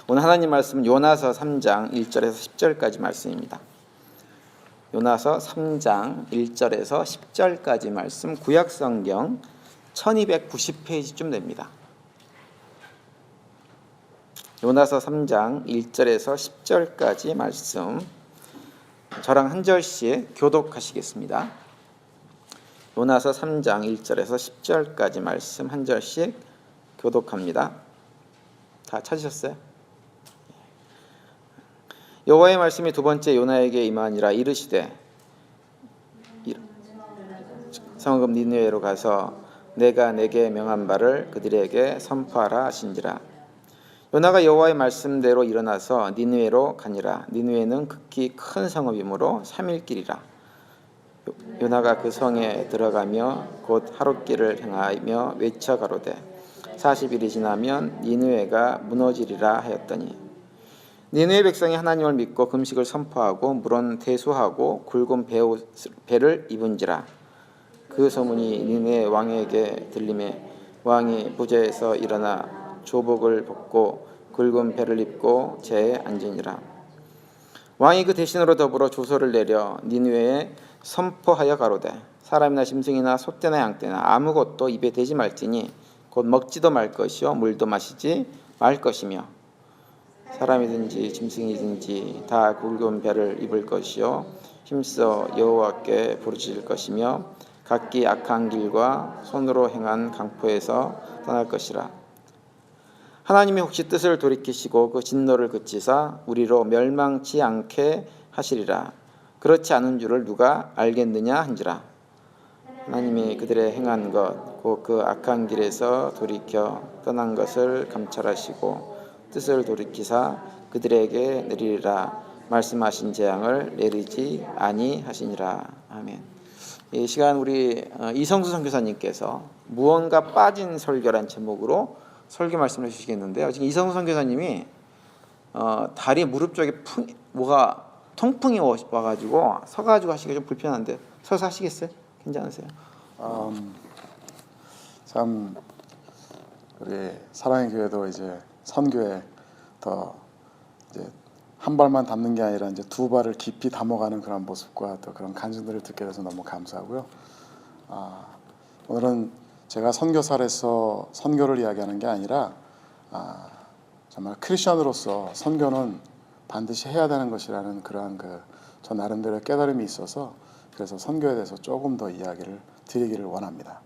오늘 하나님 말씀은 요나서 3장 1절에서 10절까지 말씀입니다. 요나서 3장 1절에서 10절까지 말씀, 구약성경 1290페이지쯤 됩니다. 요나서 3장 1절에서 10절까지 말씀, 저랑 한 절씩 교독하시겠습니다. 요나서 3장 1절에서 10절까지 말씀 한 절씩 교독합니다. 다 찾으셨어요? 여호와의 말씀이 두 번째 요나에게 임하니라. 이르시되 성읍 니느웨로 가서 내가 내게 명한 바를 그들에게 선포하라 하신지라. 요나가 여호와의 말씀대로 일어나서 니느웨로 가니라. 니느웨는 극히 큰 성읍이므로 3일 길이라. 요나가 그 성에 들어가며 곧 하룻길을 행하며 외쳐 가로되 40일이 지나면 니느웨가 무너지리라 하였더니, 니느웨 백성이 하나님을 믿고 금식을 선포하고 물은 대수하고 굵은 배를 입은지라. 그 소문이 니느웨 왕에게 들리매 왕이 부재에서 일어나 조복을 벗고 굵은 배를 입고 제에 앉으니라. 왕이 그 대신으로 더불어 조서를 내려 니느웨에 선포하여 가로되 사람이나 짐승이나 소떼나 양떼나 아무것도 입에 대지 말지니 곧 먹지도 말 것이요 물도 마시지 말 것이며 사람이든지 짐승이든지 다 굵은 배를 입을 것이요 힘써 여호와께 부르짖을 것이며 각기 악한 길과 손으로 행한 강포에서 떠날 것이라. 하나님이 혹시 뜻을 돌이키시고 그 진노를 그치사 우리로 멸망치 않게 하시리라. 그렇지 않은 줄을 누가 알겠느냐 한지라. 하나님이 그들의 행한 것 곧 그 악한 길에서 돌이켜 떠난 것을 감찰하시고 뜻을 돌이키사 그들에게 내리리라 말씀하신 재앙을 내리지 아니하시니라. 아멘. 이 시간 우리 이성수 선교사님께서 무언가 빠진 설교란 제목으로 설교 말씀을 해주시겠는데요. 지금 이성수 선교사님이 다리 무릎 쪽에 뭐가 통풍이 와가지고 서가지고 하시기가 좀 불편한데 서서 하시겠어요? 괜찮으세요? 참 우리 사랑의 교회도 이제 선교에 더 이제 한 발만 담는 게 아니라 이제 두 발을 깊이 담아가는 그런 모습과 또 그런 간증들을 듣게 돼서 너무 감사하고요. 오늘은 제가 선교사로서 선교를 이야기하는 게 아니라 정말 크리스천으로서 선교는 반드시 해야 되는 것이라는 그러한 저 나름대로의 깨달음이 있어서 그래서 선교에 대해서 조금 더 이야기를 드리기를 원합니다.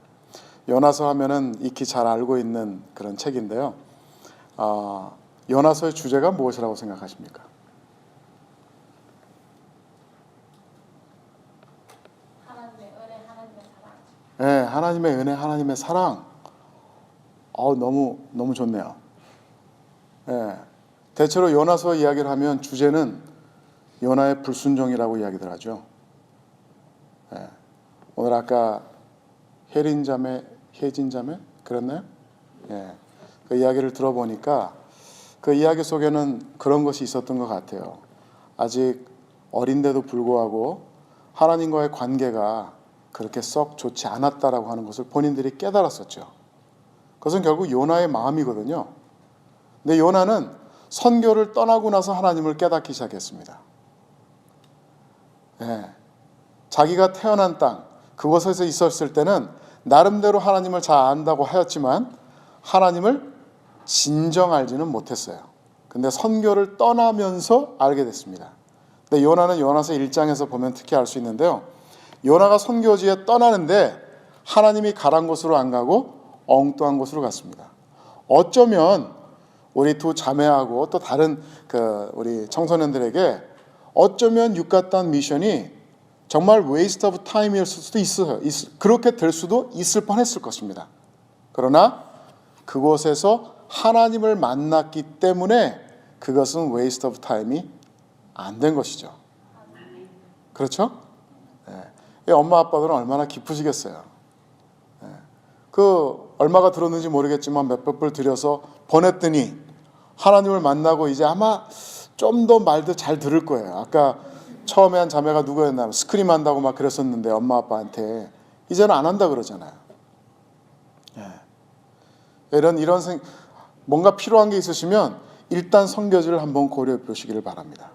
요나서 하면은 익히 잘 알고 있는 그런 책인데요. 요나서의 주제가 무엇이라고 생각하십니까? 하나님의 은혜, 하나님의 사랑. 네, 하나님의 은혜, 하나님의 사랑. 너무 좋네요. 네, 대체로 요나서 이야기를 하면 주제는 요나의 불순종이라고 이야기들 하죠. 네, 오늘 아까 혜진자매 그랬나요? 네, 그 이야기를 들어보니까 그 이야기 속에는 그런 것이 있었던 것 같아요. 아직 어린데도 불구하고 하나님과의 관계가 그렇게 썩 좋지 않았다라고 하는 것을 본인들이 깨달았었죠. 그것은 결국 요나의 마음이거든요. 근데 요나는 선교를 떠나고 나서 하나님을 깨닫기 시작했습니다. 네. 자기가 태어난 땅 그곳에서 있었을 때는 나름대로 하나님을 잘 안다고 하였지만 하나님을 진정 알지는 못했어요. 근데 선교를 떠나면서 알게 됐습니다. 근데 요나는 요나서 1장에서 보면 특히 알 수 있는데요. 요나가 선교지에 떠나는데 하나님이 가란 곳으로 안 가고 엉뚱한 곳으로 갔습니다. 어쩌면 우리 두 자매하고 또 다른 우리 청소년들에게 어쩌면 육가단 미션이 정말 웨이스트 오브 타임일 수도 있어요. 그렇게 될 수도 있을 뻔했을 것입니다. 그러나 그곳에서 하나님을 만났기 때문에 그것은 웨이스트 오브 타임이 안 된 것이죠. 그렇죠? 네. 엄마 아빠들은 얼마나 기쁘시겠어요. 네. 얼마가 들었는지 모르겠지만 몇백 불 들여서 보냈더니 하나님을 만나고 이제 아마 좀 더 말도 잘 들을 거예요. 아까 처음에 한 자매가 누구였나 스크림 한다고 막 그랬었는데 엄마 아빠한테 이제는 안 한다 그러잖아요. 예. 뭔가 필요한 게 있으시면 일단 선교지를 한번 고려해 보시기를 바랍니다.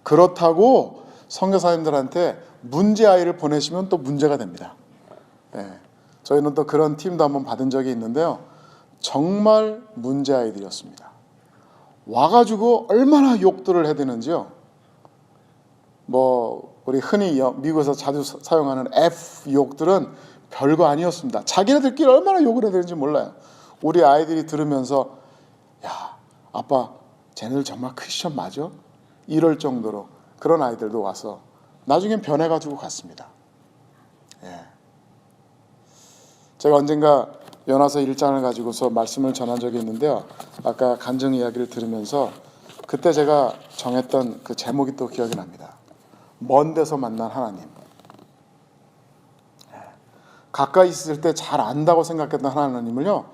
그렇다고 선교사님들한테 문제 아이를 보내시면 또 문제가 됩니다. 예, 저희는 또 그런 팀도 한번 받은 적이 있는데요. 정말 문제 아이들이었습니다. 와가지고 얼마나 욕들을 해대는지요. 우리 흔히 미국에서 자주 사용하는 F 욕들은 별거 아니었습니다. 자기네들끼리 얼마나 욕을 해야 되는지 몰라요. 우리 아이들이 들으면서 야, 아빠 쟤네들 정말 크리스천 맞아? 이럴 정도로 그런 아이들도 와서 나중엔 변해가지고 갔습니다. 예. 제가 언젠가 요나서 1장을 가지고서 말씀을 전한 적이 있는데요. 아까 간증 이야기를 들으면서 그때 제가 정했던 그 제목이 또 기억이 납니다. 먼 데서 만난 하나님. 가까이 있을 때 잘 안다고 생각했던 하나님을요,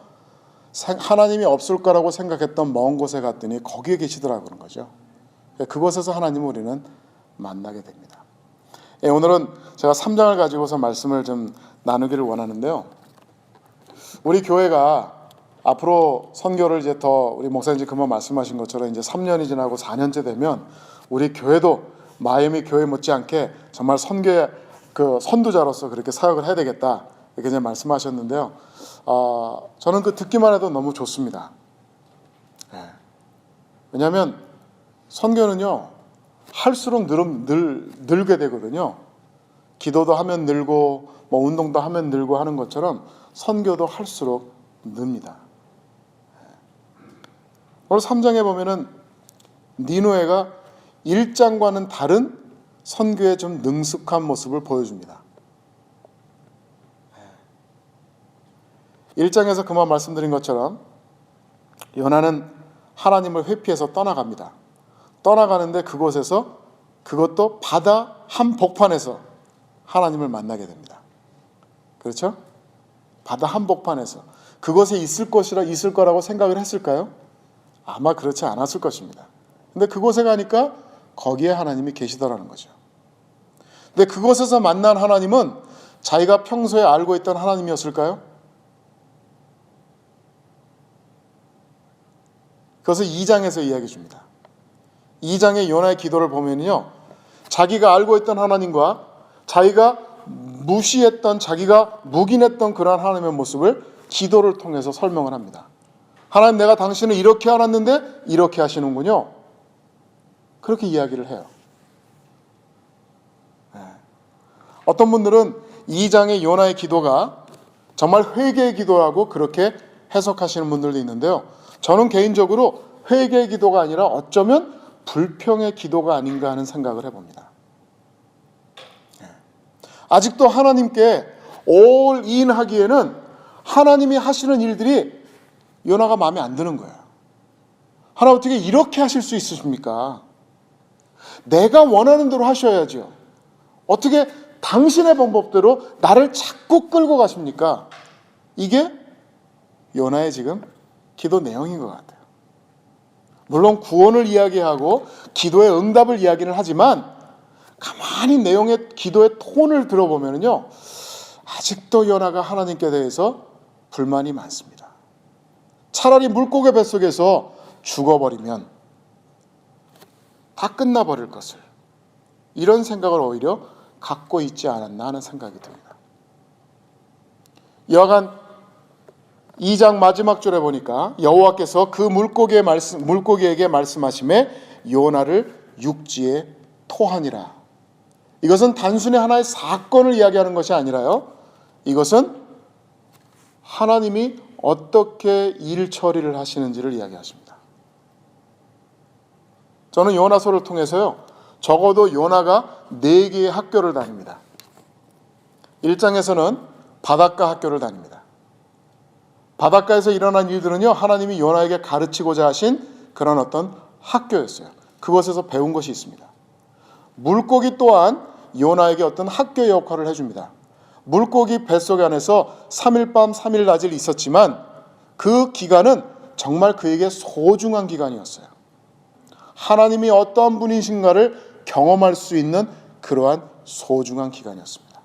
하나님이 없을 거라고 생각했던 먼 곳에 갔더니 거기에 계시더라고요. 그런 거죠. 그곳에서 하나님을 우리는 만나게 됩니다. 오늘은 제가 3장을 가지고서 말씀을 좀 나누기를 원하는데요. 우리 교회가 앞으로 선교를 이제 더 우리 목사님 그만 말씀하신 것처럼 이제 3년이 지나고 4년째 되면 우리 교회도 마이애미 교회 못지않게 정말 선교의 그 선두자로서 그렇게 사역을 해야 되겠다 이렇게 이제 말씀하셨는데요. 저는 그 듣기만 해도 너무 좋습니다. 왜냐하면 선교는요 할수록 늘게 되거든요. 기도도 하면 늘고 운동도 하면 늘고 하는 것처럼 선교도 할수록 늡니다. 오늘 3장에 보면은 니느웨가 1장과는 다른 선교의 좀 능숙한 모습을 보여줍니다. 1장에서 그만 말씀드린 것처럼 요나는 하나님을 회피해서 떠나갑니다. 떠나가는데 그곳에서 그것도 바다 한복판에서 하나님을 만나게 됩니다. 그렇죠? 바다 한복판에서 그곳에 있을 거라고 생각을 했을까요? 아마 그렇지 않았을 것입니다. 근데 그곳에 가니까 거기에 하나님이 계시더라는 거죠. 근데 그곳에서 만난 하나님은 자기가 평소에 알고 있던 하나님이었을까요? 그것을 2장에서 이야기해 줍니다. 2장의 요나의 기도를 보면요, 자기가 알고 있던 하나님과 자기가 무시했던, 자기가 묵인했던 그러한 하나님의 모습을 기도를 통해서 설명을 합니다. 하나님, 내가 당신을 이렇게 알았는데 이렇게 하시는군요. 그렇게 이야기를 해요. 어떤 분들은 2장의 요나의 기도가 정말 회개의 기도라고 그렇게 해석하시는 분들도 있는데요. 저는 개인적으로 회개의 기도가 아니라 어쩌면 불평의 기도가 아닌가 하는 생각을 해봅니다. 아직도 하나님께 올인 하기에는 하나님이 하시는 일들이 요나가 마음에 안 드는 거예요. 하나님 어떻게 이렇게 하실 수 있으십니까? 내가 원하는 대로 하셔야죠. 어떻게 당신의 방법대로 나를 자꾸 끌고 가십니까? 이게 요나의 지금 기도 내용인 것 같아요. 물론 구원을 이야기하고 기도의 응답을 이야기는 하지만 가만히 기도의 톤을 들어보면요, 아직도 요나가 하나님께 대해서 불만이 많습니다. 차라리 물고기 뱃속에서 죽어버리면 다 끝나버릴 것을, 이런 생각을 오히려 갖고 있지 않았나 하는 생각이 듭니다. 여하간 2장 마지막 줄에 보니까 여호와께서 그 물고기에게 말씀하시매 요나를 육지에 토하니라. 이것은 단순히 하나의 사건을 이야기하는 것이 아니라요, 이것은 하나님이 어떻게 일 처리를 하시는지를 이야기하십니다. 저는 요나서를 통해서요, 적어도 요나가 4개의 학교를 다닙니다. 1장에서는 바닷가 학교를 다닙니다. 바닷가에서 일어난 일들은요, 하나님이 요나에게 가르치고자 하신 그런 어떤 학교였어요. 그곳에서 배운 것이 있습니다. 물고기 또한 요나에게 어떤 학교의 역할을 해줍니다. 물고기 뱃속 안에서 3일 밤 3일 낮을 있었지만 그 기간은 정말 그에게 소중한 기간이었어요. 하나님이 어떠한 분이신가를 경험할 수 있는 그러한 소중한 기간이었습니다.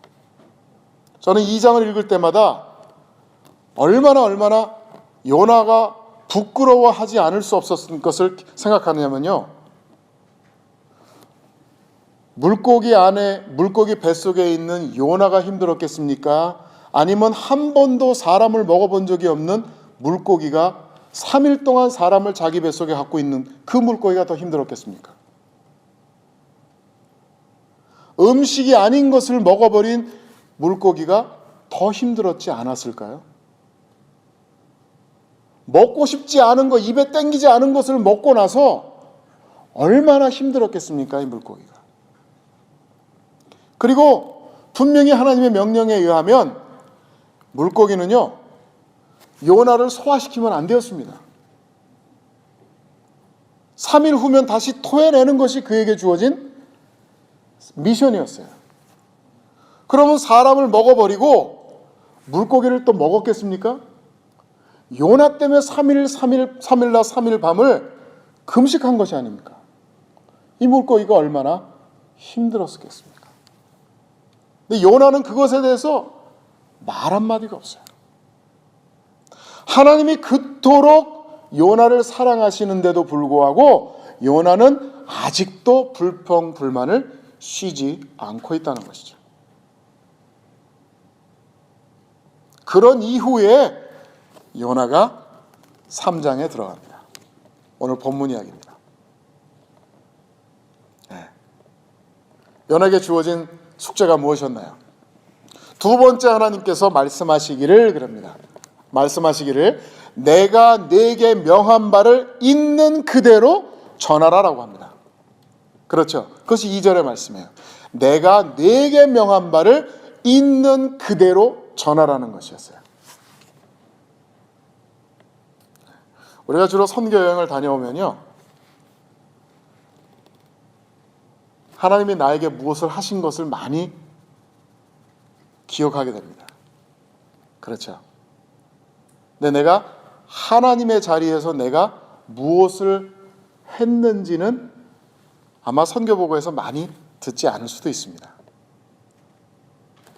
저는 2장을 읽을 때마다 얼마나 요나가 부끄러워하지 않을 수 없었던 것을 생각하냐면요, 물고기 뱃속에 있는 요나가 힘들었겠습니까? 아니면 한 번도 사람을 먹어본 적이 없는 물고기가 3일 동안 사람을 자기 뱃속에 갖고 있는 그 물고기가 더 힘들었겠습니까? 음식이 아닌 것을 먹어버린 물고기가 더 힘들었지 않았을까요? 먹고 싶지 않은 것, 입에 땡기지 않은 것을 먹고 나서 얼마나 힘들었겠습니까, 이 물고기가. 그리고 분명히 하나님의 명령에 의하면 물고기는요, 요나를 소화시키면 안 되었습니다. 3일 후면 다시 토해내는 것이 그에게 주어진 미션이었어요. 그러면 사람을 먹어버리고 물고기를 또 먹었겠습니까? 요나 때문에 3일날 3일 밤을 금식한 것이 아닙니까? 이 물고기가 얼마나 힘들었겠습니까? 근데 요나는 그것에 대해서 말 한마디가 없어요. 하나님이 그토록 요나를 사랑하시는데도 불구하고 요나는 아직도 불평불만을 쉬지 않고 있다는 것이죠. 그런 이후에 요나가 3장에 들어갑니다. 오늘 본문 이야기입니다. 요나에게 주어진 숙제가 무엇이었나요? 두 번째, 하나님께서 말씀하시기를 그럽니다. 말씀하시기를 내가 네게 명한 바를 있는 그대로 전하라라고 합니다. 그렇죠. 그것이 2절의 말씀이에요. 내가 네게 명한 바를 있는 그대로 전하라는 것이었어요. 우리가 주로 선교 여행을 다녀오면요, 하나님이 나에게 무엇을 하신 것을 많이 기억하게 됩니다. 그렇죠. 근데 내가 하나님의 자리에서 내가 무엇을 했는지는 아마 선교보고에서 많이 듣지 않을 수도 있습니다.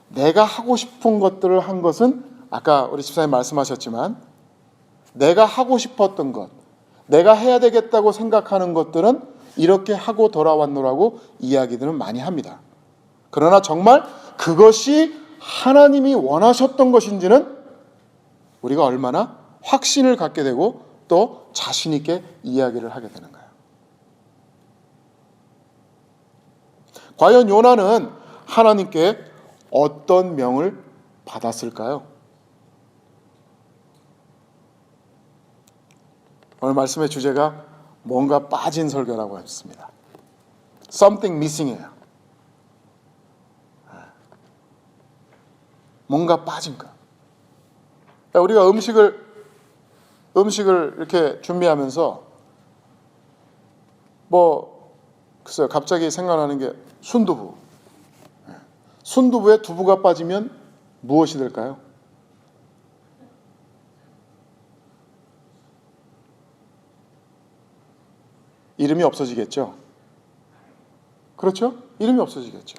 내가 하고 싶은 것들을 한 것은 아까 우리 집사님 말씀하셨지만 내가 하고 싶었던 것, 내가 해야 되겠다고 생각하는 것들은 이렇게 하고 돌아왔노라고 이야기들은 많이 합니다. 그러나 정말 그것이 하나님이 원하셨던 것인지는 우리가 얼마나 확신을 갖게 되고 또 자신 있게 이야기를 하게 되는 거예요. 과연 요나는 하나님께 어떤 명을 받았을까요? 오늘 말씀의 주제가 뭔가 빠진 설교라고 했습니다. Something missing이에요. 뭔가 빠진 것. 우리가 음식을 이렇게 준비하면서 글쎄요, 갑자기 생각나는 게 순두부. 순두부에 두부가 빠지면 무엇이 될까요? 이름이 없어지겠죠. 그렇죠? 이름이 없어지겠죠.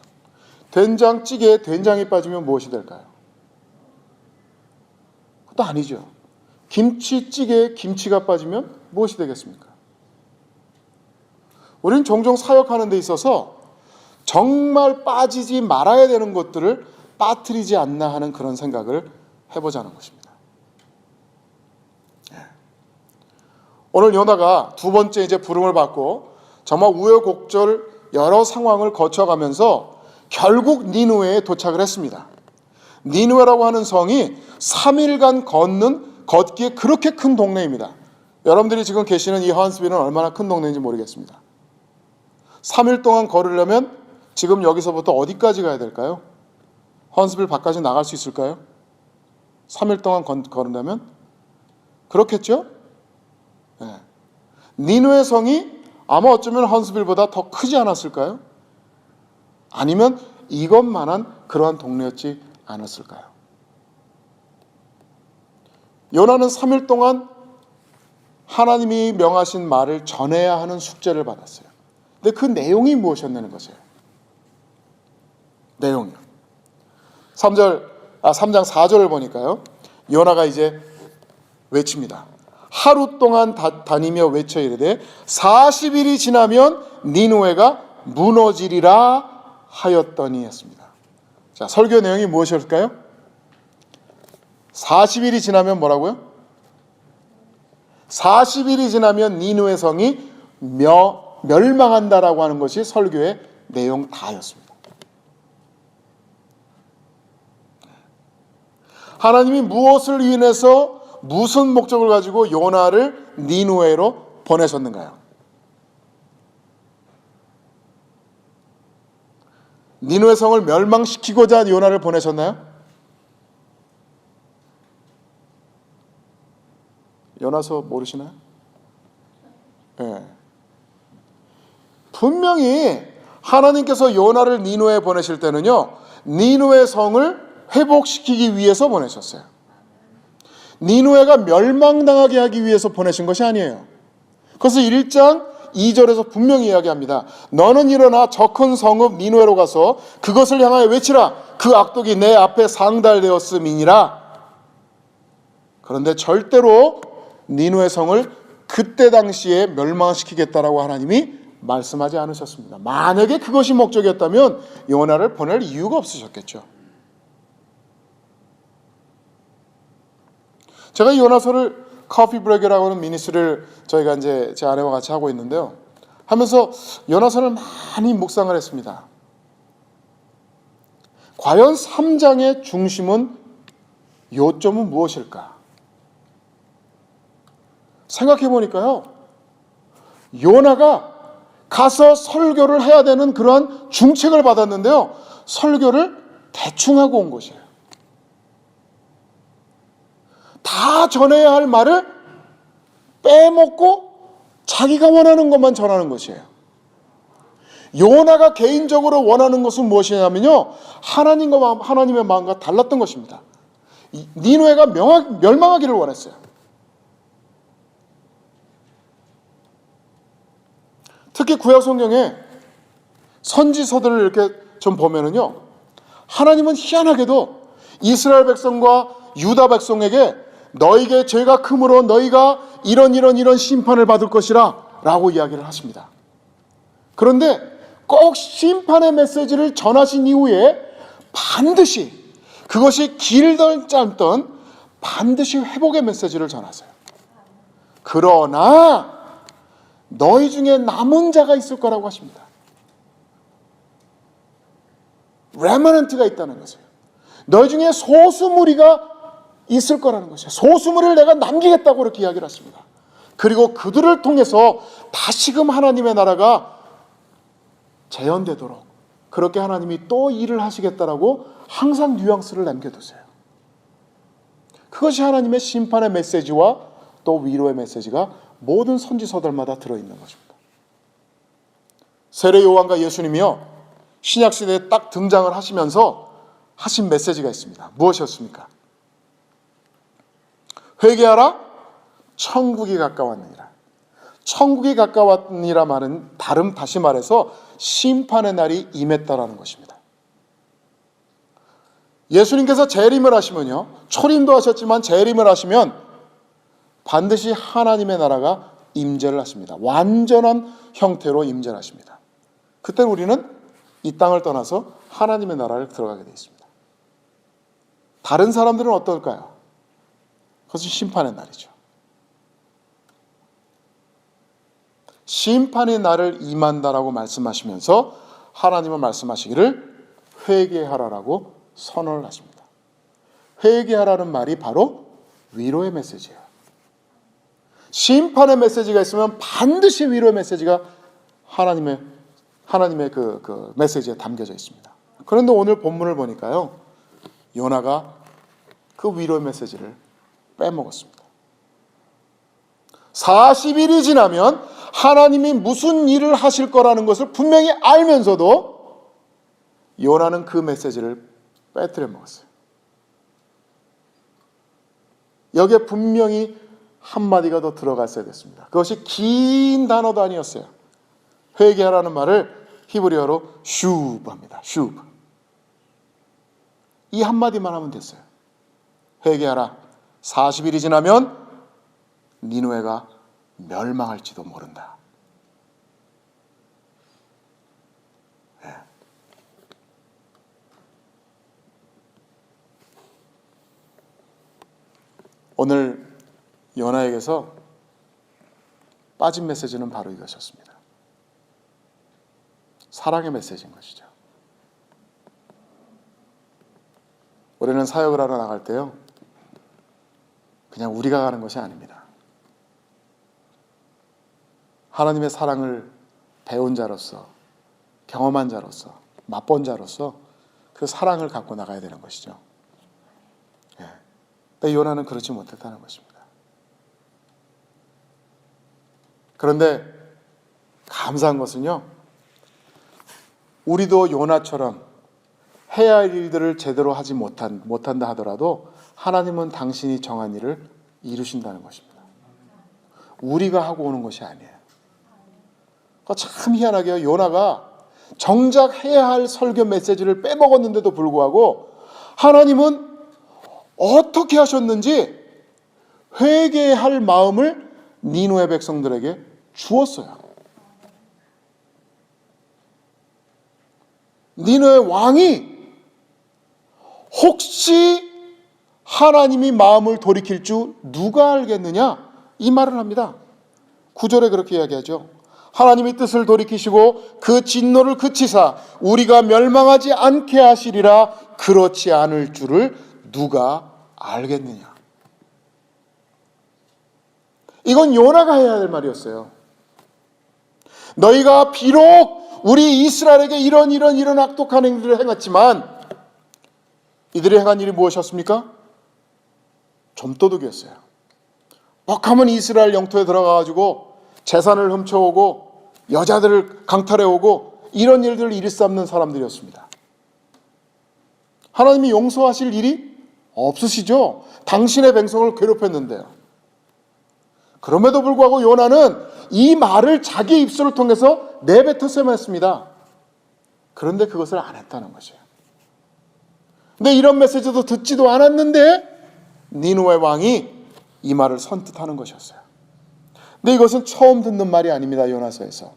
된장찌개에 된장이 빠지면 무엇이 될까요? 그것도 아니죠. 김치찌개에 김치가 빠지면 무엇이 되겠습니까? 우리는 종종 사역하는 데 있어서 정말 빠지지 말아야 되는 것들을 빠뜨리지 않나 하는 그런 생각을 해보자는 것입니다. 오늘 요나가 두 번째 이제 부름을 받고 정말 우여곡절 여러 상황을 거쳐가면서 결국 니느웨에 도착을 했습니다. 니느웨라고 하는 성이 3일간 걷기에 그렇게 큰 동네입니다. 여러분들이 지금 계시는 이 헌스빌은 얼마나 큰 동네인지 모르겠습니다. 3일 동안 걸으려면 지금 여기서부터 어디까지 가야 될까요? 헌스빌 밖까지 나갈 수 있을까요? 3일 동안 걸으려면? 그렇겠죠? 네. 니느웨 성이 아마 어쩌면 헌스빌보다 더 크지 않았을까요? 아니면 이것만한 그러한 동네였지 않았을까요? 요나는 3일 동안 하나님이 명하신 말을 전해야 하는 숙제를 받았어요. 근데 그 내용이 무엇이었냐는 것이에요. 내용이요. 3장 4절을 보니까요, 요나가 이제 외칩니다. 하루 동안 다니며 외쳐 이르되 40일이 지나면 니느웨가 무너지리라 하였더니 했습니다. 자, 설교 내용이 무엇일까요? 40일이 지나면 뭐라고요? 40일이 지나면 니느웨 성이 멸망한다라고 하는 것이 설교의 내용 다였습니다. 하나님이 무엇을 위해서 무슨 목적을 가지고 요나를 니느웨로 보내셨는가요? 니느웨 성을 멸망시키고자 요나를 보내셨나요? 요나서 모르시나요? 네. 분명히 하나님께서 요나를 니느웨에 보내실 때는요, 니느웨 성을 회복시키기 위해서 보내셨어요. 니느웨가 멸망당하게 하기 위해서 보내신 것이 아니에요. 그래서 1장 2절에서 분명히 이야기합니다. 너는 일어나 저 큰 성읍 니느웨로 가서 그것을 향하여 외치라. 그 악독이 내 앞에 상달되었음이니라. 그런데 절대로 니느웨 성을 그때 당시에 멸망시키겠다라고 하나님이 말씀하지 않으셨습니다. 만약에 그것이 목적이었다면 요나를 보낼 이유가 없으셨겠죠. 제가 요나서를 커피 브레이크라고 하는 미니스트리를 저희가 이제 제 아내와 같이 하고 있는데요. 하면서 요나서를 많이 묵상을 했습니다. 과연 3장의 중심은 요점은 무엇일까? 생각해 보니까요, 요나가 가서 설교를 해야 되는 그런 중책을 받았는데요, 설교를 대충 하고 온 것이에요. 다 전해야 할 말을 빼먹고 자기가 원하는 것만 전하는 것이에요. 요나가 개인적으로 원하는 것은 무엇이냐면요, 하나님의 마음과 달랐던 것입니다. 니느웨가 멸망하기를 원했어요. 특히 구약 성경에 선지서들을 이렇게 좀 보면은요, 하나님은 희한하게도 이스라엘 백성과 유다 백성에게 너희에게 죄가 크므로 너희가 이런 심판을 받을 것이라 라고 이야기를 하십니다. 그런데 꼭 심판의 메시지를 전하신 이후에 반드시, 그것이 길든 짧든 반드시 회복의 메시지를 전하세요. 그러나 너희 중에 남은 자가 있을 거라고 하십니다. 레머넌트가 있다는 것이에요. 너희 중에 소수무리가 있을 거라는 것이에요. 소수무리를 내가 남기겠다고 그렇게 이야기를 하십니다. 그리고 그들을 통해서 다시금 하나님의 나라가 재현되도록 그렇게 하나님이 또 일을 하시겠다라고 항상 뉘앙스를 남겨두세요. 그것이 하나님의 심판의 메시지와 또 위로의 메시지가 모든 선지서들마다 들어있는 것입니다. 세례 요한과 예수님이요, 신약시대에 딱 등장을 하시면서 하신 메시지가 있습니다. 무엇이었습니까? 회개하라, 천국이 가까웠느니라. 천국이 가까웠느니라 말은 다시 말해서 심판의 날이 임했다라는 것입니다. 예수님께서 재림을 하시면요, 초림도 하셨지만 재림을 하시면 반드시 하나님의 나라가 임재를 하십니다. 완전한 형태로 임재를 하십니다. 그때 우리는 이 땅을 떠나서 하나님의 나라를 들어가게 되어 있습니다. 다른 사람들은 어떨까요? 그것은 심판의 날이죠. 심판의 날을 임한다라고 말씀하시면서 하나님은 말씀하시기를 회개하라라고 선언을 하십니다. 회개하라는 말이 바로 위로의 메시지예요. 심판의 메시지가 있으면 반드시 위로의 메시지가 하나님의 그 메시지에 담겨져 있습니다. 그런데 오늘 본문을 보니까요, 요나가 그 위로의 메시지를 빼먹었습니다. 40일이 지나면 하나님이 무슨 일을 하실 거라는 것을 분명히 알면서도 요나는 그 메시지를 빼뜨려 먹었어요. 여기에 분명히 한마디가 더 들어갔어야 됐습니다. 그것이 긴 단어도 아니었어요. 회개하라는 말을 히브리어로 슈브합니다. 슈브. 이 한마디만 하면 됐어요. 회개하라. 40일이 지나면 니느웨가 멸망할지도 모른다. 예. 오늘 요나에게서 빠진 메시지는 바로 이것이었습니다. 사랑의 메시지인 것이죠. 우리는 사역을 하러 나갈 때요, 그냥 우리가 가는 것이 아닙니다. 하나님의 사랑을 배운 자로서, 경험한 자로서, 맛본 자로서 그 사랑을 갖고 나가야 되는 것이죠. 예. 근데 요나는 그렇지 못했다는 것입니다. 그런데 감사한 것은요, 우리도 요나처럼 해야 할 일들을 제대로 하지 못한다 하더라도 하나님은 당신이 정한 일을 이루신다는 것입니다. 우리가 하고 오는 것이 아니에요. 그러니까 참 희한하게요, 요나가 정작 해야 할 설교 메시지를 빼먹었는데도 불구하고 하나님은 어떻게 하셨는지 회개할 마음을 니느웨 백성들에게 주었어요. 니느웨 왕이 혹시 하나님이 마음을 돌이킬 줄 누가 알겠느냐, 이 말을 합니다. 9절에 그렇게 이야기하죠. 하나님이 뜻을 돌이키시고 그 진노를 그치사 우리가 멸망하지 않게 하시리라. 그렇지 않을 줄을 누가 알겠느냐. 이건 요나가 해야 될 말이었어요. 너희가 비록 우리 이스라엘에게 이런 악독한 행위를 행했지만 이들이 행한 일이 무엇이었습니까? 좀도둑이었어요. 뻑하면 이스라엘 영토에 들어가가지고 재산을 훔쳐오고 여자들을 강탈해오고 이런 일들을 일삼는 사람들이었습니다. 하나님이 용서하실 일이 없으시죠? 당신의 백성을 괴롭혔는데요. 그럼에도 불구하고 요나는 이 말을 자기 입술을 통해서 내뱉었어야만 했습니다. 그런데 그것을 안 했다는 것이에요. 근데 이런 메시지도 듣지도 않았는데 니느웨 왕이 이 말을 선뜻하는 것이었어요. 근데 이것은 처음 듣는 말이 아닙니다. 요나서에서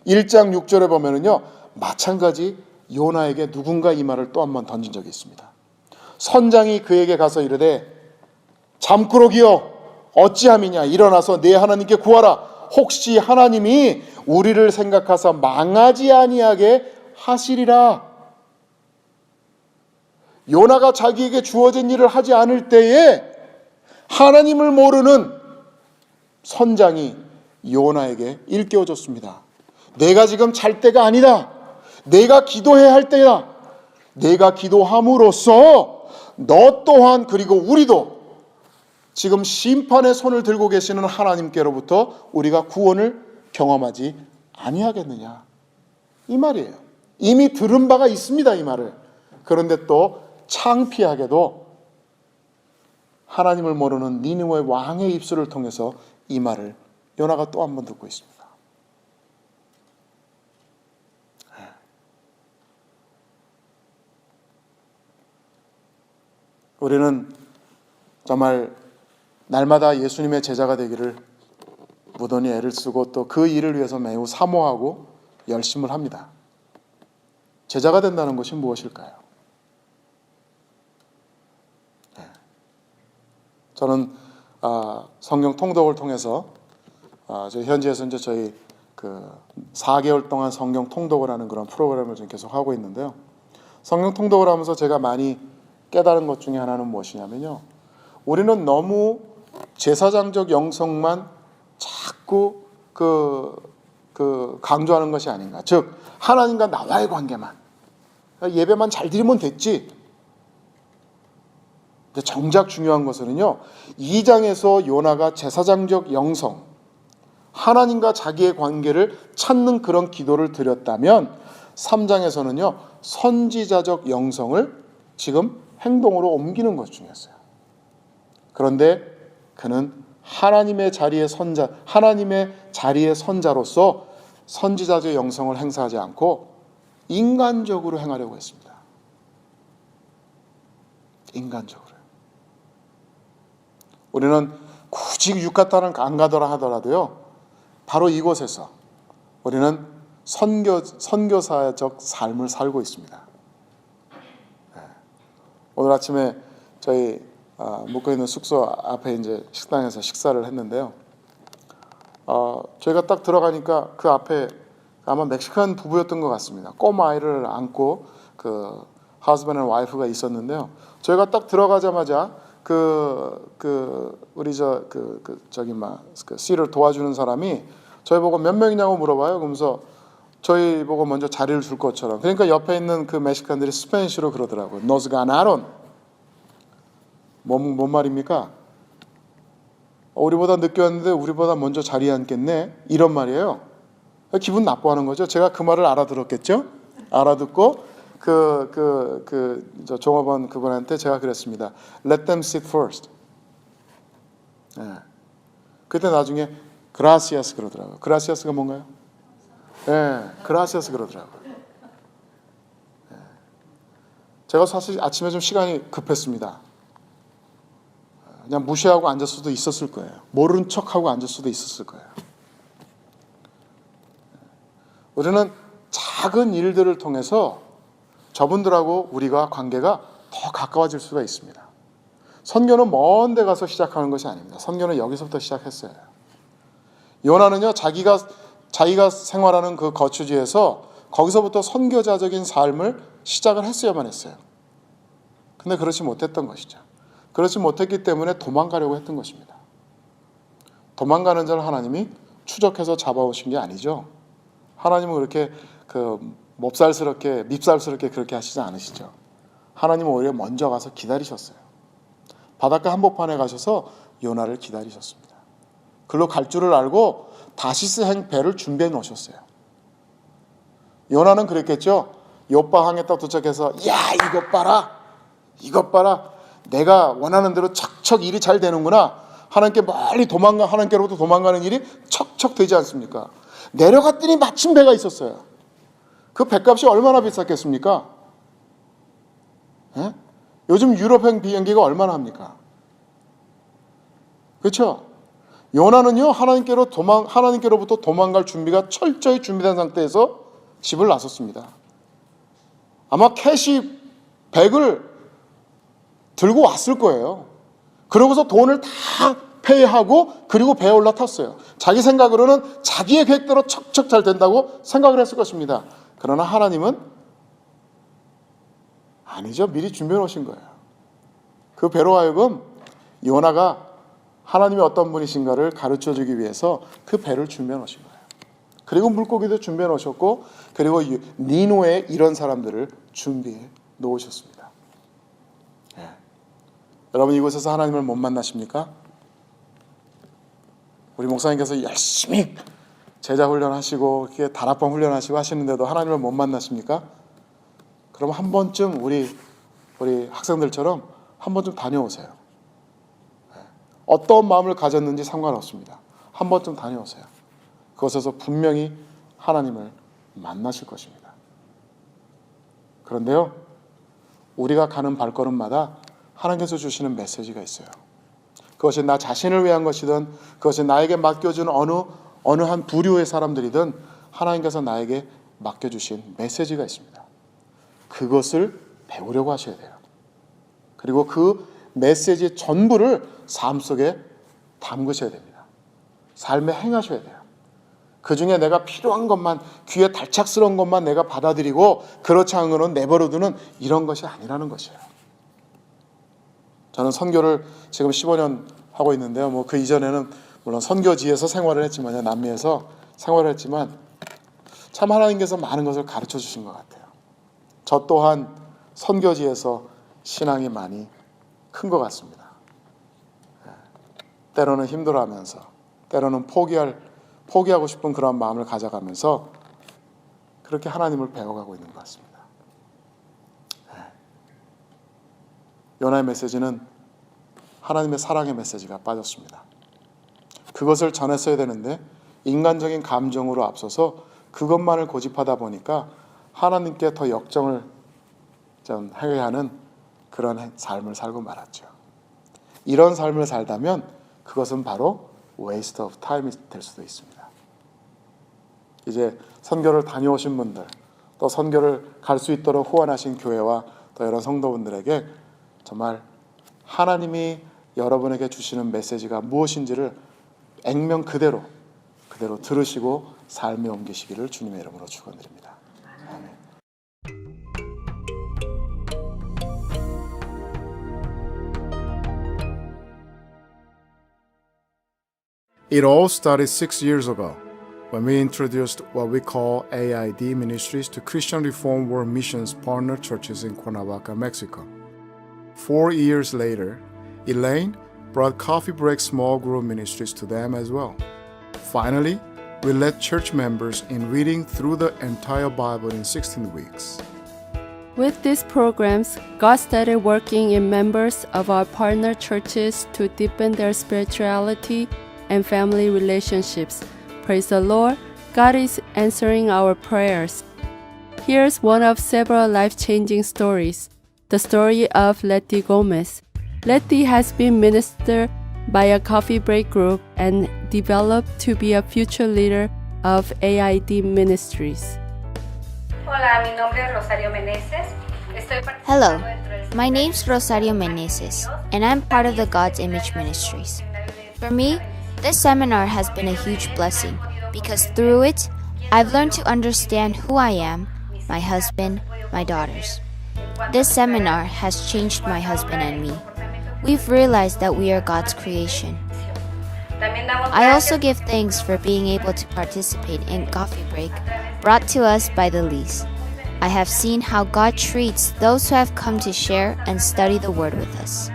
1장 6절에 보면은요, 마찬가지 요나에게 누군가 이 말을 또 한 번 던진 적이 있습니다. 선장이 그에게 가서 이르되 잠꾸러기여 어찌함이냐, 일어나서 내 하나님께 구하라. 혹시 하나님이 우리를 생각하사 망하지 아니하게 하시리라. 요나가 자기에게 주어진 일을 하지 않을 때에 하나님을 모르는 선장이 요나에게 일깨워줬습니다. 내가 지금 잘 때가 아니다. 내가 기도해야 할 때야. 내가 기도함으로써 너 또한 그리고 우리도 지금 심판의 손을 들고 계시는 하나님께로부터 우리가 구원을 경험하지 아니하겠느냐, 이 말이에요. 이미 들은 바가 있습니다, 이 말을. 그런데 또 창피하게도 하나님을 모르는 니느웨 왕의 입술을 통해서 이 말을 요나가 또 한 번 듣고 있습니다. 우리는 정말 날마다 예수님의 제자가 되기를 무던히 애를 쓰고 또 그 일을 위해서 매우 사모하고 열심을 합니다. 제자가 된다는 것이 무엇일까요? 저는 성경 통독을 통해서 저희 현지에서 이제 저희 그 4개월 동안 성경 통독을 하는 그런 프로그램을 지금 계속 하고 있는데요. 성경 통독을 하면서 제가 많이 깨달은 것 중에 하나는 무엇이냐면요, 우리는 너무 제사장적 영성만 자꾸 강조하는 것이 아닌가. 즉 하나님과 나와의 관계만, 예배만 잘 드리면 됐지. 근데 정작 중요한 것은요, 2장에서 요나가 제사장적 영성, 하나님과 자기의 관계를 찾는 그런 기도를 드렸다면 3장에서는요 선지자적 영성을 지금 행동으로 옮기는 것 중이었어요. 그런데 그는 하나님의 자리의 선자로서 선지자적 영성을 행사하지 않고 인간적으로 행하려고 했습니다. 인간적으로. 우리는 굳이 지금 유카탄은 안 가더라 하더라도요, 바로 이곳에서 우리는 선교사적 삶을 살고 있습니다. 오늘 아침에 저희 묵고 있는 숙소 앞에 이제 식당에서 식사를 했는데요. 저희가 딱 들어가니까 그 앞에 아마 멕시칸 부부였던 것 같습니다. 꼬마 아이를 안고 그 하즈밴드 앤 와이프가 있었는데요. 저희가 딱 들어가자마자 우리 저기 그 씨를 도와주는 사람이 저희 보고 몇 명이냐고 물어봐요. 그러면서 저희 보고 먼저 자리를 줄 것처럼. 그러니까 옆에 있는 그 멕시칸들이 스페니쉬로 그러더라고요. Nos ganaron. 뭔 말입니까? 우리보다 늦게 왔는데 우리보다 먼저 자리에 앉겠네? 이런 말이에요. 기분 나빠하는 거죠. 제가 그 말을 알아들었겠죠? 알아듣고 저 종업원 그분한테 제가 그랬습니다. Let them sit first. 그때 나중에 gracias 그러더라고요. gracias가 뭔가요? gracias 그러더라고요. 제가 사실 아침에 좀 시간이 급했습니다. 그냥 무시하고 앉을 수도 있었을 거예요. 모른 척하고 앉을 수도 있었을 거예요. 우리는 작은 일들을 통해서 저분들하고 우리가 관계가 더 가까워질 수가 있습니다. 선교는 먼 데 가서 시작하는 것이 아닙니다. 선교는 여기서부터 시작했어요. 요나는요, 자기가 생활하는 그 거주지에서 거기서부터 선교자적인 삶을 시작을 했어야만 했어요. 근데 그렇지 못했던 것이죠. 그렇지 못했기 때문에 도망가려고 했던 것입니다. 도망가는 자를 하나님이 추적해서 잡아오신 게 아니죠. 하나님은 그렇게 밉살스럽게 그렇게 하시지 않으시죠. 하나님은 오히려 먼저 가서 기다리셨어요. 바닷가 한복판에 가셔서 요나를 기다리셨습니다. 글로 갈 줄을 알고 다시스 배를 준비해 놓으셨어요. 요나는 그랬겠죠. 요파 항에 딱 도착해서 야, 이것 봐라. 내가 원하는 대로 척척 일이 잘 되는구나. 하나님께로부터 도망가는 일이 척척 되지 않습니까? 내려갔더니 마침 배가 있었어요. 그 배값이 얼마나 비쌌겠습니까? 요즘 유럽행 비행기가 얼마나 합니까? 그렇죠? 요나는요, 하나님께로부터 도망갈 준비가 철저히 준비된 상태에서 집을 나섰습니다. 아마 캐시 100을 들고 왔을 거예요. 그러고서 돈을 다 페이하고 그리고 배에 올라탔어요. 자기 생각으로는 자기의 계획대로 척척 잘 된다고 생각을 했을 것입니다. 그러나 하나님은 아니죠. 미리 준비해 놓으신 거예요. 그 배로 하여금 요나가 하나님이 어떤 분이신가를 가르쳐주기 위해서 그 배를 준비해 놓으신 거예요. 그리고 물고기도 준비해 놓으셨고, 그리고 니노에 이런 사람들을 준비해 놓으셨습니다. 여러분, 이곳에서 하나님을 못 만나십니까? 우리 목사님께서 열심히 제자 훈련하시고 다락방 훈련하시고 하시는데도 하나님을 못 만나십니까? 그럼 한 번쯤 우리 학생들처럼 한 번쯤 다녀오세요. 어떤 마음을 가졌는지 상관없습니다. 한 번쯤 다녀오세요. 그곳에서 분명히 하나님을 만나실 것입니다. 그런데요, 우리가 가는 발걸음마다 하나님께서 주시는 메시지가 있어요. 그것이 나 자신을 위한 것이든 그것이 나에게 맡겨준 어느 한 부류의 사람들이든 하나님께서 나에게 맡겨주신 메시지가 있습니다. 그것을 배우려고 하셔야 돼요. 그리고 그 메시지 전부를 삶 속에 담그셔야 됩니다. 삶에 행하셔야 돼요. 그 중에 내가 필요한 것만, 귀에 달착스러운 것만 내가 받아들이고 그렇지 않은 것은 내버려두는 이런 것이 아니라는 것이에요. 저는 선교를 지금 15년 하고 있는데요. 그 이전에는 물론 선교지에서 생활을 했지만요. 남미에서 생활을 했지만 참 하나님께서 많은 것을 가르쳐 주신 것 같아요. 저 또한 선교지에서 신앙이 많이 큰 것 같습니다. 때로는 힘들어하면서, 때로는 포기하고 싶은 그런 마음을 가져가면서 그렇게 하나님을 배워가고 있는 것 같습니다. 요나의 메시지는 하나님의 사랑의 메시지가 빠졌습니다. 그것을 전했어야 되는데 인간적인 감정으로 앞서서 그것만을 고집하다 보니까 하나님께 더 역정을 좀 해야 하는 그런 삶을 살고 말았죠. 이런 삶을 살다면 그것은 바로 waste of time이 될 수도 있습니다. 이제 선교를 다녀오신 분들, 또 선교를 갈 수 있도록 후원하신 교회와 또 여러 성도분들에게 정말 하나님이 여러분에게 주시는 메시지가 무엇인지를 액면 그대로 들으시고 삶에 옮기시기를 주님의 이름으로 축원드립니다. 아멘. It all started 6 years ago when we introduced what we call AID ministries to Christian Reformed World Missions partner churches in Cuernavaca, Mexico. 4 years later, Elaine brought Coffee Break small group ministries to them as well. Finally, we led church members in reading through the entire Bible in 16 weeks. With these programs, God started working in members of our partner churches to deepen their spirituality and family relationships. Praise the Lord, God is answering our prayers. Here's one of several life-changing stories, the story of Letty Gomez. Letty has been ministered by a coffee break group and developed to be a future leader of AID Ministries. Hola, mi nombre es Rosario Meneses. Hello, my name's Rosario Meneses, and I'm part of the God's Image Ministries. For me, this seminar has been a huge blessing because through it, I've learned to understand who I am, my husband, my daughters. This seminar has changed my husband and me. We've realized that we are God's creation. I also give thanks for being able to participate in Coffee Break, brought to us by the Lees. I have seen how God treats those who have come to share and study the Word with us.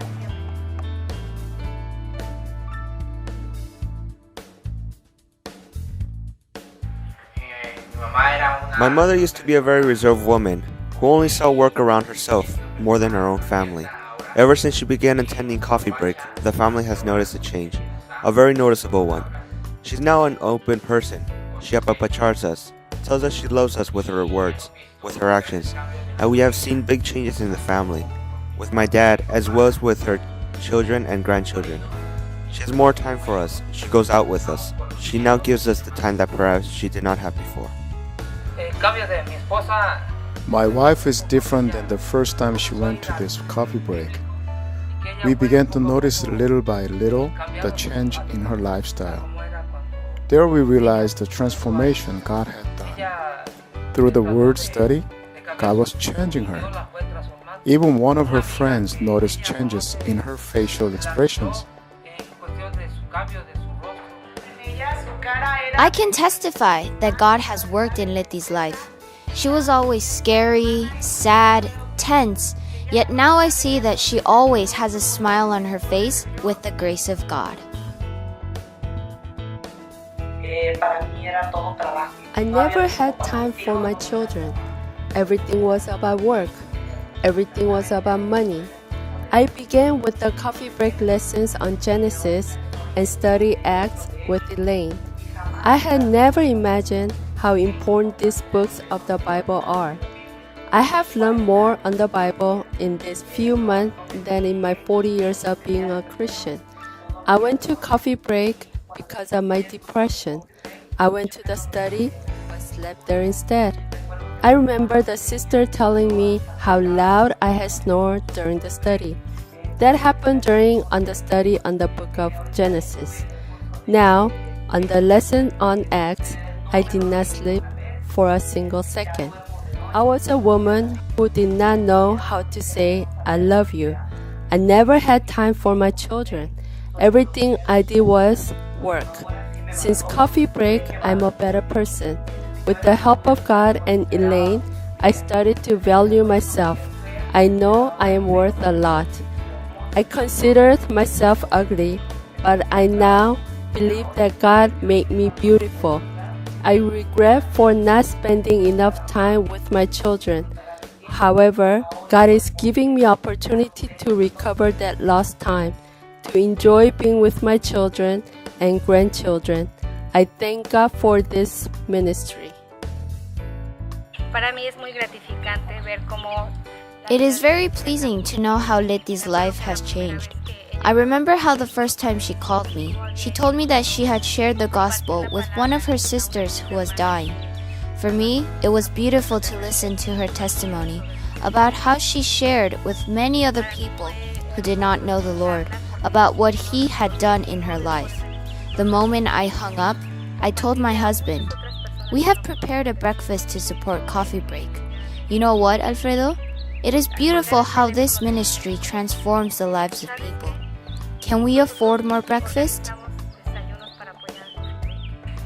My mother used to be a very reserved woman who only saw work around herself more than her own family. Ever since she began attending Coffee Break, the family has noticed a change, a very noticeable one. She's now an open person. She apapachars us, tells us she loves us with her words, with her actions, and we have seen big changes in the family, with my dad as well as with her children and grandchildren. She has more time for us. She goes out with us. She now gives us the time that perhaps she did not have before. My wife is different than the first time she went to this coffee break. We began to notice little by little the change in her lifestyle. There we realized the transformation God had done. Through the word study, God was changing her. Even one of her friends noticed changes in her facial expressions. I can testify that God has worked in Letty's life. She was always scary, sad, tense, yet now I see that she always has a smile on her face with the grace of God. I never had time for my children. Everything was about work. Everything was about money. I began with the coffee break lessons on Genesis and studied Acts with Elaine. I had never imagined how important these books of the Bible are. I have learned more on the Bible in these few months than in my 40 years of being a Christian. I went to coffee break because of my depression. I went to the study but slept there instead. I remember the sister telling me how loud I had snored during the study. That happened during the study on the book of Genesis. Now, on the lesson on Acts, I did not sleep for a single second. I was a woman who did not know how to say, I love you. I never had time for my children. Everything I did was work. Since coffee break, I'm a better person. With the help of God and Elaine, I started to value myself. I know I am worth a lot. I considered myself ugly, but I now believe that God made me beautiful. I regret for not spending enough time with my children. However, God is giving me opportunity to recover that lost time, to enjoy being with my children and grandchildren. I thank God for this ministry. Para mí es muy gratificante ver cómo It is very pleasing to know how Letty's life has changed. I remember how the first time she called me, she told me that she had shared the gospel with one of her sisters who was dying. For me, it was beautiful to listen to her testimony about how she shared with many other people who did not know the Lord about what He had done in her life. The moment I hung up, I told my husband, "We have prepared a breakfast to support Coffee Break. You know what, Alfredo? It is beautiful how this ministry transforms the lives of people. Can we afford more breakfast?"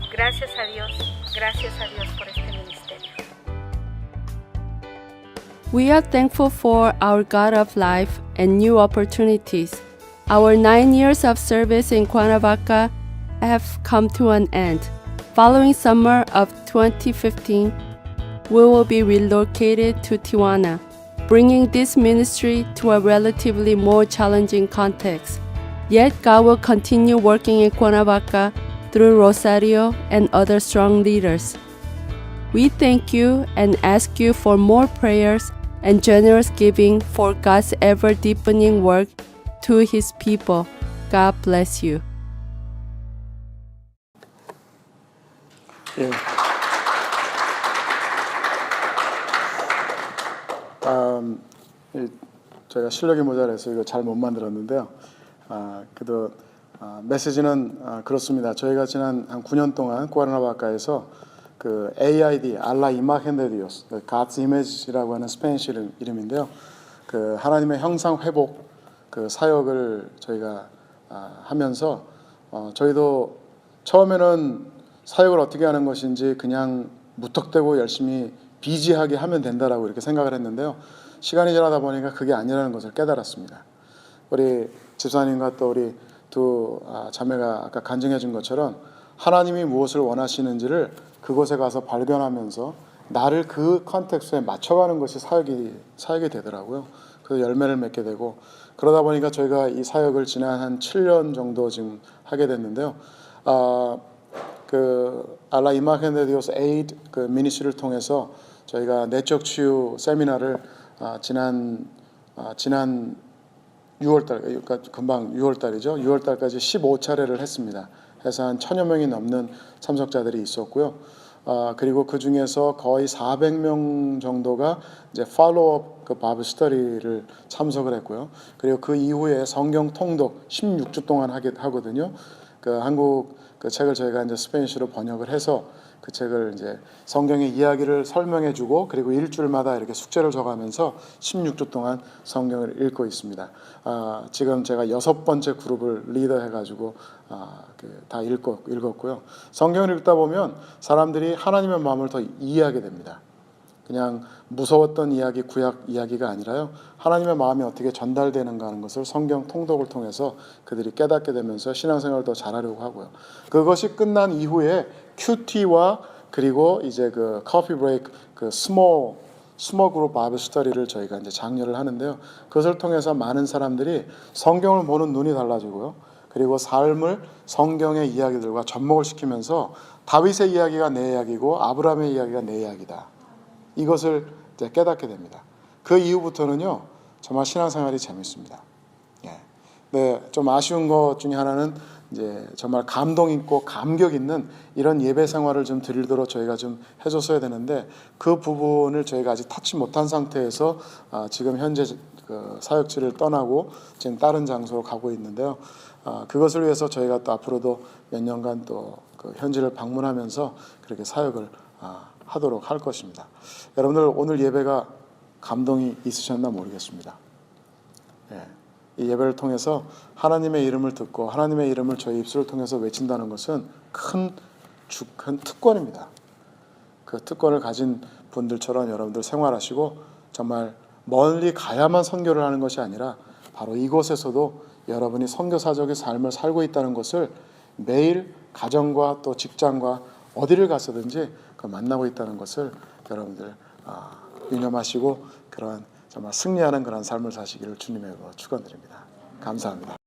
Gracias a Dios por este ministerio. We are thankful for our God of life and new opportunities. Our 9 years of service in Cuernavaca have come to an end. Following summer of 2015, we will be relocated to Tijuana, bringing this ministry to a relatively more challenging context. Yet God will continue working in Cuernavaca through Rosario and other strong leaders. We thank you and ask you for more prayers and generous giving for God's ever-deepening work to His people. God bless you. 예. 저희가 실력이 모자라서 이거 잘 못 만들었는데요. 그래도 메시지는 그렇습니다. 저희가 지난 한 9년 동안 쿠에르나바카에서 그 AID, 알라 이마겐 데 디오스, God's Image라고 하는 스페니쉬 이름인데요. 그 하나님의 형상 회복 그 사역을 저희가 하면서 저희도 처음에는 사역을 어떻게 하는 것인지 그냥 무턱대고 열심히 비지하게 하면 된다라고 이렇게 생각을 했는데요. 시간이 지나다 보니까 그게 아니라는 것을 깨달았습니다. 우리 집사님과 또 우리 두 자매가 아까 간증해 준 것처럼 하나님이 무엇을 원하시는지를 그곳에 가서 발견하면서 나를 그 컨텍스트에 맞춰가는 것이 사역이 되더라고요. 그래서 열매를 맺게 되고 그러다 보니까 저희가 이 사역을 지난 한 7년 정도 지금 하게 됐는데요. 그 알라 이마겐 데 디오스 에이드 그 미니스트리를 통해서 저희가 내적 치유 세미나를 지난 6월달, 그러니까 금방 6월달이죠. 6월달까지 15차례를 했습니다. 해서 한 1000여 명이 넘는 참석자들이 있었고요. 그리고 그 중에서 거의 400명 정도가 이제 팔로우업 그 바이블 스터디를 참석을 했고요. 그리고 그 이후에 성경 통독 16주 동안 하거든요. 그 한국 그 책을 저희가 이제 스페니쉬로 번역을 해서 그 책을 이제 성경의 이야기를 설명해주고 그리고 일주일마다 이렇게 숙제를 적어가면서 16주 동안 성경을 읽고 있습니다. 지금 제가 6번째 그룹을 리더해가지고 다 읽었고요. 성경을 읽다 보면 사람들이 하나님의 마음을 더 이해하게 됩니다. 그냥 무서웠던 이야기, 구약 이야기가 아니라요. 하나님의 마음이 어떻게 전달되는가 하는 것을 성경 통독을 통해서 그들이 깨닫게 되면서 신앙생활을 더 잘하려고 하고요. 그것이 끝난 이후에 큐티와 그리고 이제 그 커피 브레이크 그 스몰 그룹 바이블 스터디를 저희가 이제 장려를 하는데요. 그것을 통해서 많은 사람들이 성경을 보는 눈이 달라지고요. 그리고 삶을 성경의 이야기들과 접목을 시키면서 다윗의 이야기가 내 이야기고 아브라함의 이야기가 내 이야기다. 이것을 이제 깨닫게 됩니다. 그 이후부터는요, 정말 신앙생활이 재밌습니다. 예. 네, 좀 아쉬운 것 중에 하나는 이제 정말 감동 있고 감격 있는 이런 예배 생활을 좀 드리도록 저희가 좀 해줬어야 되는데 그 부분을 저희가 아직 터치 못한 상태에서 지금 현재 그 사역지를 떠나고 지금 다른 장소로 가고 있는데요. 그것을 위해서 저희가 또 앞으로도 몇 년간 또 그 현지를 방문하면서 그렇게 사역을 하도록 할 것입니다. 여러분들 오늘 예배가 감동이 있으셨나 모르겠습니다. 예, 이 예배를 통해서 하나님의 이름을 듣고 하나님의 이름을 저희 입술을 통해서 외친다는 것은 큰 특권입니다. 그 특권을 가진 분들처럼 여러분들 생활하시고 정말 멀리 가야만 선교를 하는 것이 아니라 바로 이곳에서도 여러분이 선교사적인 삶을 살고 있다는 것을 매일 가정과 또 직장과 어디를 갔었든지 만나고 있다는 것을 여러분들 유념하시고 그러한 정말 승리하는 그런 삶을 사시기를 주님의 축원드립니다. 감사합니다.